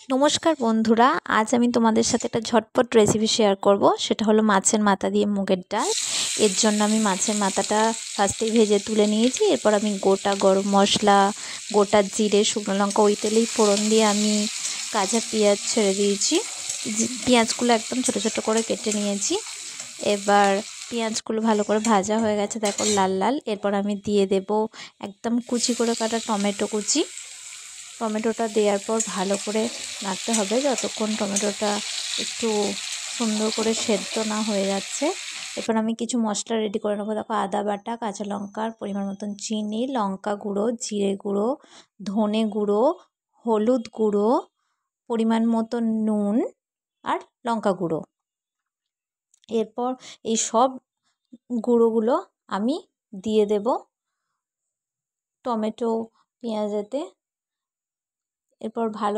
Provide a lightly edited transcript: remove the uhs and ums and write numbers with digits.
নমস্কার বন্ধুরা, আজ আমি তোমাদের সাথে একটা ঝটপট রেসিপি শেয়ার করব। সেটা হলো মাছের মাথা দিয়ে মুগের ডাল। এর জন্য আমি মাছের মাথাটা ফার্স্টেই ভেজে তুলে নিয়েছি। এরপর আমি গোটা গরম মশলা, গোটা জিরে, শুকনো লঙ্কা ওই তেলেই ফোড়ন দিয়ে আমি কাঁচা পেঁয়াজ ছেড়ে দিয়েছি। পেঁয়াজগুলো একদম ছোটো ছোটো করে কেটে নিয়েছি। এবার পেঁয়াজগুলো ভালো করে ভাজা হয়ে গেছে, দেখো লাল লাল। এরপর আমি দিয়ে দেব একদম কুচি করে কাটা টমেটো কুচি। টমেটোটা দেওয়ার পর ভালো করে নাড়তে হবে যতক্ষণ টমেটোটা একটু সুন্দর করে সেদ্ধ না হয়ে যাচ্ছে। এরপর আমি কিছু মশলা রেডি করে নেবো। দেখো আদা বাটা, কাঁচা লঙ্কার পরিমাণ মতন চিনি, লঙ্কা গুঁড়ো, জিরে গুঁড়ো, ধনে গুঁড়ো, হলুদ গুঁড়ো, পরিমাণ মতো নুন আর লঙ্কা গুঁড়ো। এরপর এই সব গুঁড়োগুলো আমি দিয়ে দেব টমেটো পেঁয়াজেতে। এরপর ভালো